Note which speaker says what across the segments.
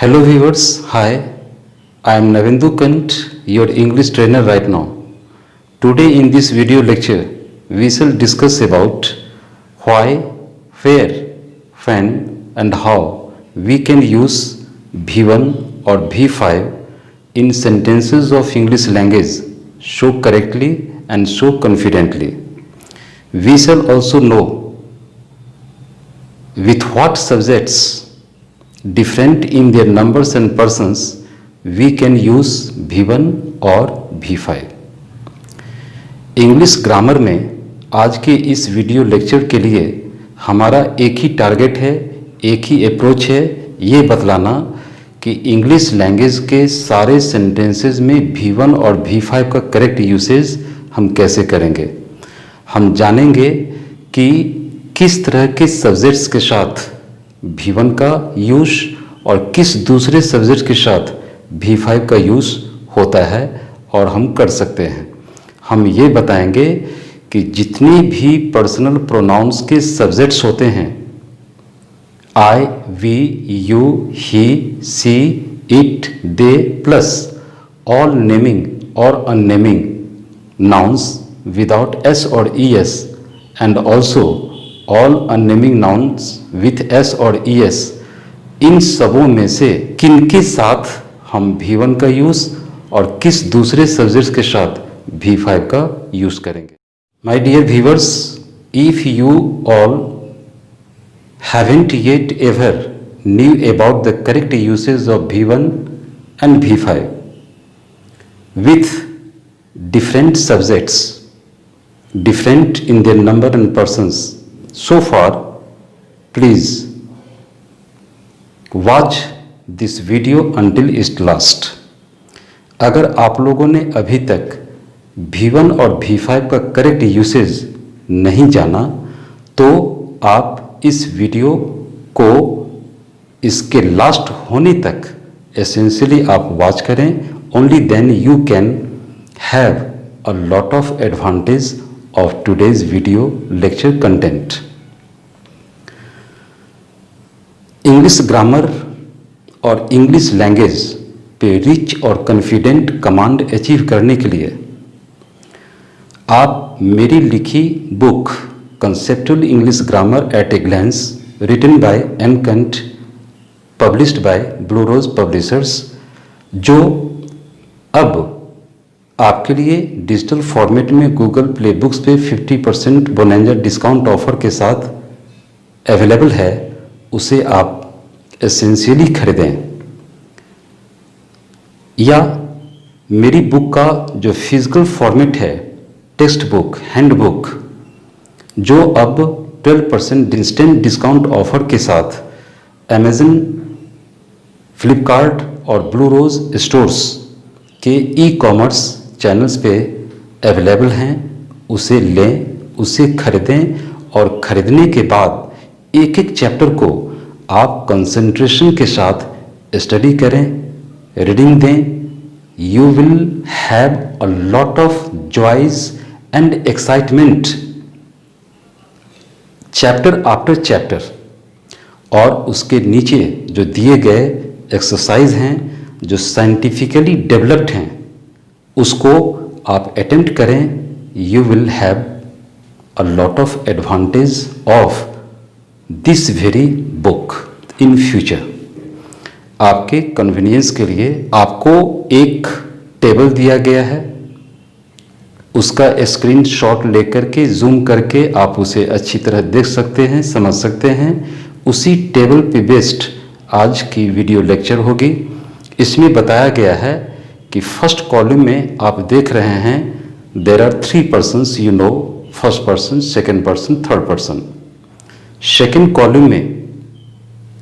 Speaker 1: Hello viewers, hi, I am Navendu Kant, your English trainer right now. Today in this video lecture, we shall discuss about why, where, when and how we can use V1 or V5 in sentences of English language so correctly and so confidently. We shall also know with what subjects different in their numbers and persons we can use V1 और V5. English grammar में आज के इस video lecture के लिए हमारा एक ही target है, एक ही अप्रोच है, ये बतलाना कि इंग्लिश लैंग्वेज के सारे सेंटेंसेस में V1 और V5 का करेक्ट यूसेज हम कैसे करेंगे. हम जानेंगे कि किस तरह के सब्जेक्ट्स के साथ V1 का यूज और किस दूसरे सब्जेक्ट के साथ V5 का यूज होता है और हम कर सकते हैं. हम ये बताएंगे कि जितनी भी पर्सनल प्रोनाउंस के सब्जेक्ट्स होते हैं, I, we, you, he, she, it, they plus all naming और अननेमिंग नाउन्स विदाउट एस और E S and also all unnaming nouns with S और ई एस, इन सबों में से किन के साथ हम V1 का यूज और किस दूसरे सब्जेक्ट्स के साथ V5 का यूज करेंगे. My dear viewers, if you all haven't yet ever knew about the correct uses of V1 and V5 with different subjects, different in their number and persons. So far, please watch this video until its last. अगर आप लोगों ने अभी तक V1 और V5 का correct usage नहीं जाना तो आप इस वीडियो को इसके लास्ट होने तक एसेंशियली आप वॉच करें. Only then you can have a lot of advantage of today's video lecture content. English grammar और इंग्लिश लैंग्वेज पे रिच और कॉन्फिडेंट कमांड अचीव करने के लिए आप मेरी लिखी book conceptual English grammar at a glance written by M Kant, published by Blue Rose Publishers, जो अब आपके लिए डिजिटल फॉर्मेट में गूगल प्ले बुक्स पे 50% बोनेंजा डिस्काउंट ऑफर के साथ अवेलेबल है, उसे आप एसेंशियली खरीदें. या मेरी बुक का जो फिजिकल फॉर्मेट है, टेक्स्ट बुक, हैंड बुक, जो अब 12% इंस्टेंट डिस्काउंट ऑफर के साथ अमेज़न, फ्लिपकार्ट और ब्लू रोज स्टोर्स के ई कॉमर्स चैनल्स पे अवेलेबल हैं, उसे लें, उसे खरीदें और खरीदने के बाद एक एक चैप्टर को आप कंसंट्रेशन के साथ स्टडी करें, रीडिंग दें. You will have a lot of joys and excitement chapter after chapter. और उसके नीचे जो दिए गए एक्सरसाइज हैं जो साइंटिफिकली डेवलप्ड हैं, उसको आप अटेम्प्ट करें. You will have a lot of advantage of this very book in future. आपके कन्वीनियंस के लिए आपको एक टेबल दिया गया है, उसका स्क्रीनशॉट लेकर के जूम करके आप उसे अच्छी तरह देख सकते हैं, समझ सकते हैं. उसी टेबल पे बेस्ड आज की वीडियो लेक्चर होगी. इसमें बताया गया है कि फर्स्ट कॉलम में आप देख रहे हैं there are 3 persons, you know, first person, second person, third person. Second column में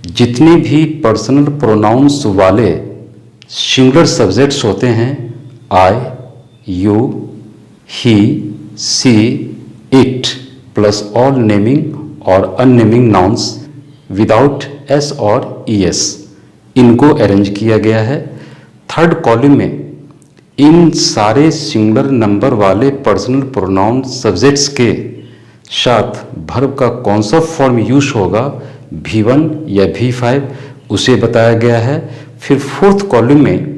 Speaker 1: जितने भी पर्सनल प्रोनाउंस वाले सिंगुलर सब्जेक्ट्स होते हैं, I, you, he, she, it plus all naming और अननेमिंग नाउन्स विदाउट एस और ई एस, इनको arrange किया गया है. थर्ड कॉलम में इन सारे सिंगुलर नंबर वाले पर्सनल प्रोनाउन सब्जेक्ट्स के साथ वर्ब का कौन सा फॉर्म यूज होगा, V1 या V5, उसे बताया गया है. फिर फोर्थ कॉलम में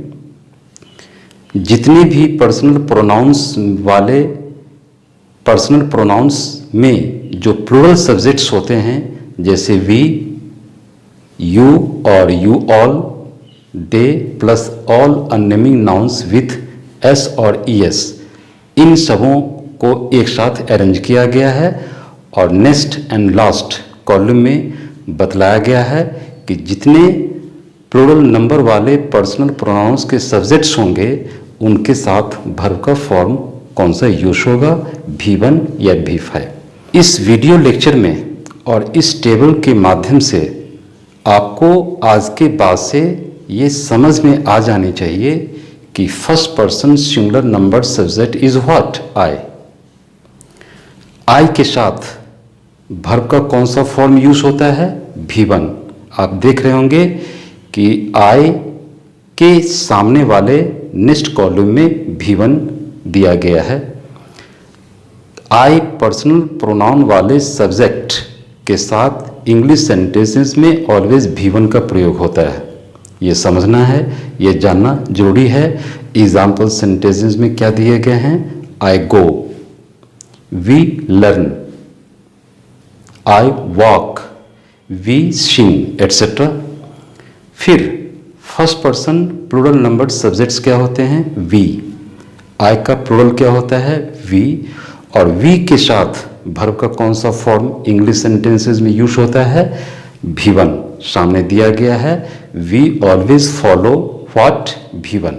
Speaker 1: जितने भी पर्सनल प्रोनाउंस वाले पर्सनल प्रोनाउंस में जो प्लूरल सब्जेक्ट्स होते हैं, जैसे वी, यू और you all, they plus all unnaming nouns with S और ई एस, इन सबों को एक साथ अरेंज किया गया है। और नेक्स्ट एंड लास्ट कॉलम में बतलाया गया है कि जितने प्लूरल नंबर वाले पर्सनल प्रोनाउंस के सब्जेक्ट्स होंगे उनके साथ वर्ब का फॉर्म कौन सा यूज होगा, V1 या V5। इस वीडियो लेक्चर में और इस टेबल के माध्यम से आपको आज के बाद से ये समझ में आ जानी चाहिए कि first person singular number subject is what, I. I के साथ वर्ब का कौन सा फॉर्म यूज होता है, V1। आप देख रहे होंगे कि आई के सामने वाले नेक्स्ट कॉलम में V1 दिया गया है। आई पर्सनल प्रोनाउन वाले सब्जेक्ट के साथ इंग्लिश सेंटेंसेस में ऑलवेज V1 का प्रयोग होता है। ये समझना है, ये जानना जरूरी है। एग्जाम्पल सेंटेंसेस में क्या दिए गए हैं, I go, we learn, I walk, we sing etcetera. फिर first person plural number subjects क्या होते हैं, वी। आई का प्लूरल क्या होता है, वी। और वी के साथ वर्ब का कौन सा फॉर्म इंग्लिश सेंटेंसेस में यूज होता है, V1 सामने दिया गया है। We always follow what, V1।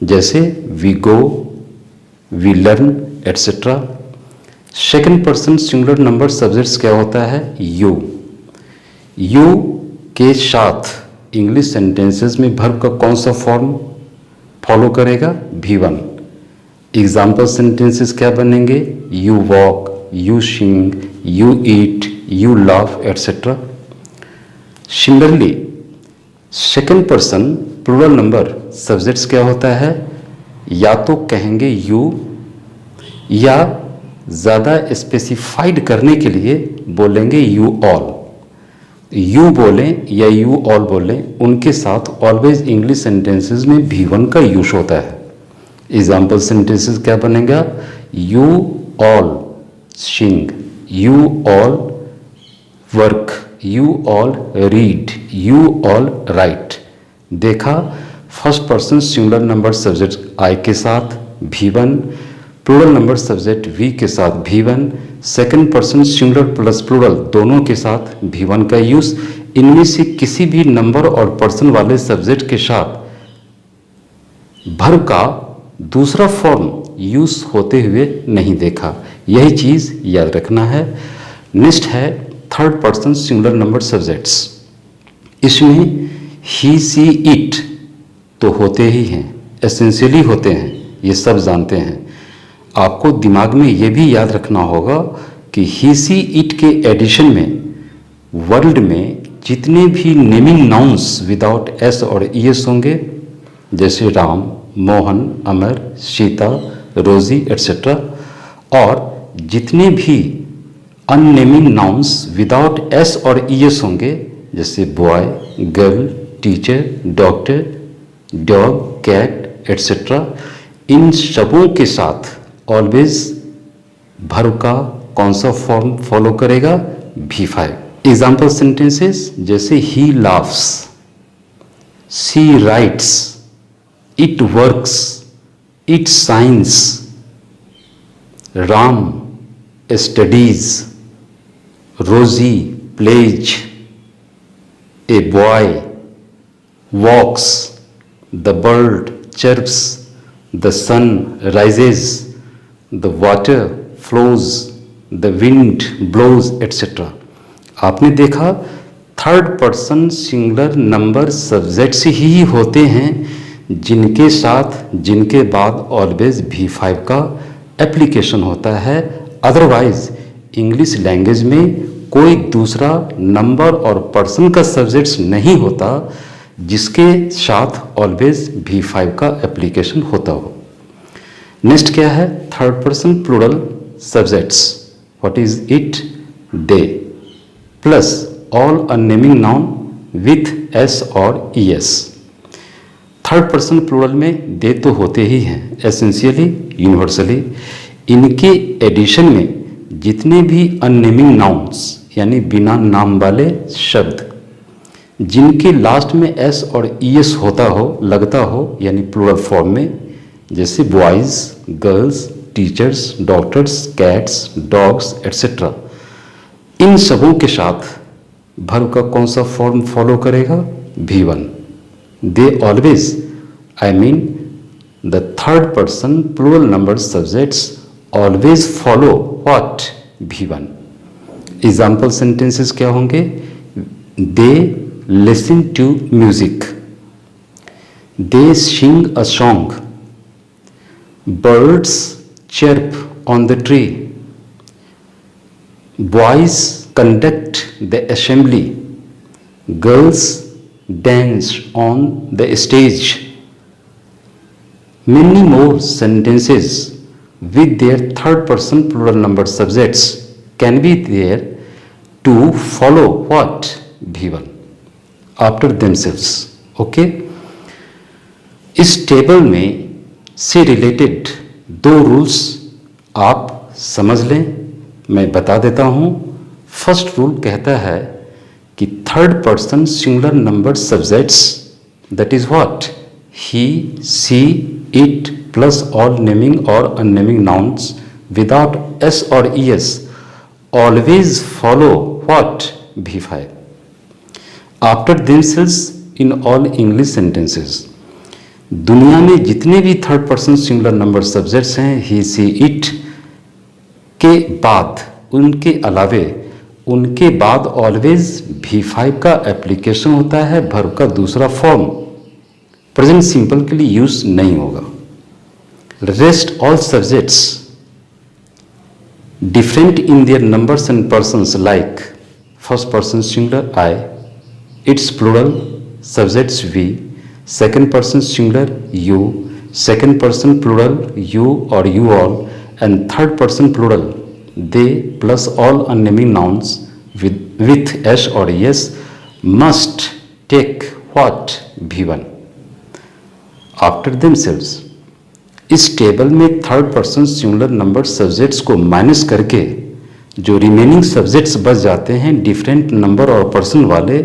Speaker 1: जैसे we go, we learn etcetera. Second person singular number subjects क्या होता है, यू। यू के साथ इंग्लिश सेंटेंसेस में वर्ब का कौन सा फॉर्म फॉलो करेगा, V1। एग्जाम्पल सेंटेंसेस क्या बनेंगे, you walk, you sing, you eat, you laugh etcetera. Similarly second person plural number subjects क्या होता है, या तो कहेंगे यू, या ज़्यादा स्पेसिफाइड करने के लिए बोलेंगे यू ऑल। यू बोलें या यू ऑल बोलें, उनके साथ ऑलवेज इंग्लिश सेंटेंसेस में V1 का यूज होता है। एग्जाम्पल सेंटेंसेस क्या बनेगा, you all sing, you all work, you all read, you all write. देखा, first person singular number subject I के साथ V1, plural number subject we के साथ V1, second person singular plus plural दोनों के साथ V1 का यूज। इनमें से किसी भी नंबर और पर्सन वाले सब्जेक्ट के साथ वर्ब का दूसरा फॉर्म यूज होते हुए नहीं देखा। यही चीज याद रखना है। नेक्स्ट है third person singular number subjects. इसमें ही, सी, इट तो होते ही हैं, एसेंशियली होते हैं, ये सब जानते हैं। आपको दिमाग में ये भी याद रखना होगा कि ही, सी, इट के एडिशन में वर्ल्ड में जितने भी नेमिंग नाउन्स विदाउट एस और ई एस होंगे, जैसे राम, मोहन, अमर, सीता, रोजी एटसेट्रा, और जितने भी अननेमिंग नाउन्स विदाउट एस और ई एस होंगे, जैसे boy, girl, teacher, doctor, dog, cat etcetera, इन सबों के साथ ऑलवेज वर्ब का कौन सा फॉर्म फॉलो करेगा, V5। एग्जाम्पल सेंटेंसेस जैसे he laughs, she writes, it works, it science, Ram studies, Rosie plays, a boy walks, the bird chirps, the sun rises, the water flows, the wind blows, etc. आपने देखा third person singular number subjects ही होते हैं जिनके साथ, जिनके बाद always V5 का एप्लीकेशन होता है। अदरवाइज इंग्लिश लैंग्वेज में कोई दूसरा नंबर और पर्सन का सब्जेक्ट्स नहीं होता जिसके साथ ऑलवेज V5 का एप्लीकेशन होता हो। नेक्स्ट क्या है, third person plural subjects. What is it, they plus all unnaming noun with S और E S. Third person plural में दे तो होते ही हैं एसेंशियली, यूनिवर्सली। इनके एडिशन में जितने भी अननेमिंग नाउन्स यानी बिना नाम वाले शब्द जिनके लास्ट में एस और ईएस होता हो, लगता हो, यानी प्लूरल फॉर्म में, जैसे boys, girls, teachers, doctors, cats, dogs etcetera, इन सबों के साथ वर्ब का कौन सा फॉर्म फॉलो करेगा? V1। They always, I mean the third person plural number subjects always follow what? V1। Example sentences क्या होंगे? They listen to music, they sing a song, birds chirp on the tree, boys conduct the assembly, girls dance on the stage. Many more sentences with their third person plural number subjects can be there to follow what? V1 after themselves. Okay? इस table में से related दो rules आप समझ लें, मैं बता देता हूं। फर्स्ट रूल कहता है कि third person singular number subjects, that is what? He, she, it plus all naming और अननेमिंग नाउन्स विदाउट एस और ES always follow what? V5 after themselves in all English sentences. दुनिया में जितने भी third person singular number subjects हैं, he, she, it के बाद, उनके अलावे, उनके बाद ऑलवेज V5 का एप्लीकेशन होता है। वर्ब का दूसरा फॉर्म प्रेजेंट सिंपल के लिए यूज नहीं होगा। Rest all subjects different in their numbers and persons like first person singular I, it's plural subjects we, second person singular you, second person plural you or you all, and third person plural they plus all unnamed nouns with s or es must take what? V1 after themselves। इस table में third person singular number subjects को minus करके जो remaining subjects बच जाते हैं different number और person वाले,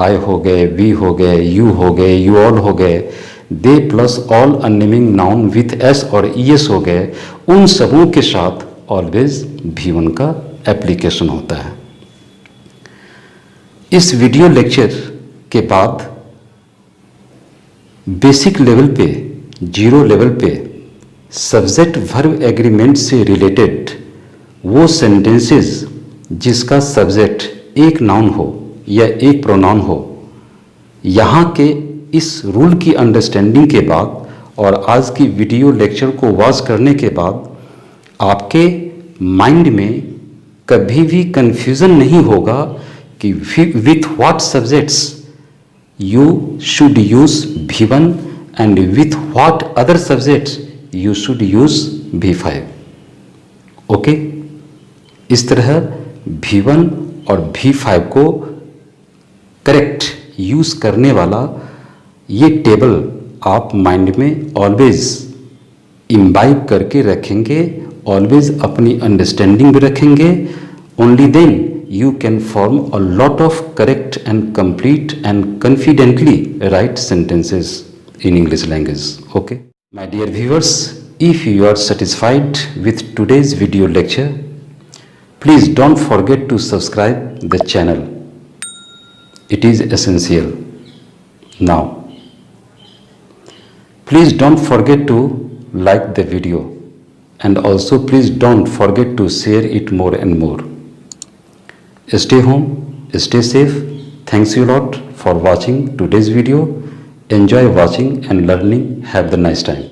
Speaker 1: आई हो गए, वी हो गए, यू हो गए, यू ऑल हो गए, they plus all unnaming noun with S और ईएस हो गए, उन सबों के साथ ऑलवेज V1 का एप्लीकेशन होता है। इस वीडियो लेक्चर के बाद बेसिक लेवल पे, जीरो लेवल पे सब्जेक्ट वर्ब एग्रीमेंट से रिलेटेड वो सेंटेंसेस जिसका सब्जेक्ट एक नाउन हो या एक प्रोनाउन हो, यहाँ के इस रूल की अंडरस्टैंडिंग के बाद और आज की वीडियो लेक्चर को वॉच करने के बाद आपके माइंड में कभी भी कंफ्यूजन नहीं होगा कि with what subjects you should use V1 and with what other subjects you should use V5। Okay? इस तरह V1 और V5 को करेक्ट यूज करने वाला ये टेबल आप माइंड में ऑलवेज इम्बाइब करके रखेंगे, ऑलवेज अपनी अंडरस्टैंडिंग भी रखेंगे। Only then you can form a lot of correct and complete and confidently write sentences in English language. Okay? My dear viewers, if you are satisfied with today's video lecture, please don't forget to subscribe the channel. It is essential. Now, please don't forget to like the video and also please don't forget to share it more and more. Stay home, stay safe. Thanks you a lot for watching today's video. Enjoy watching and learning. Have the nice time.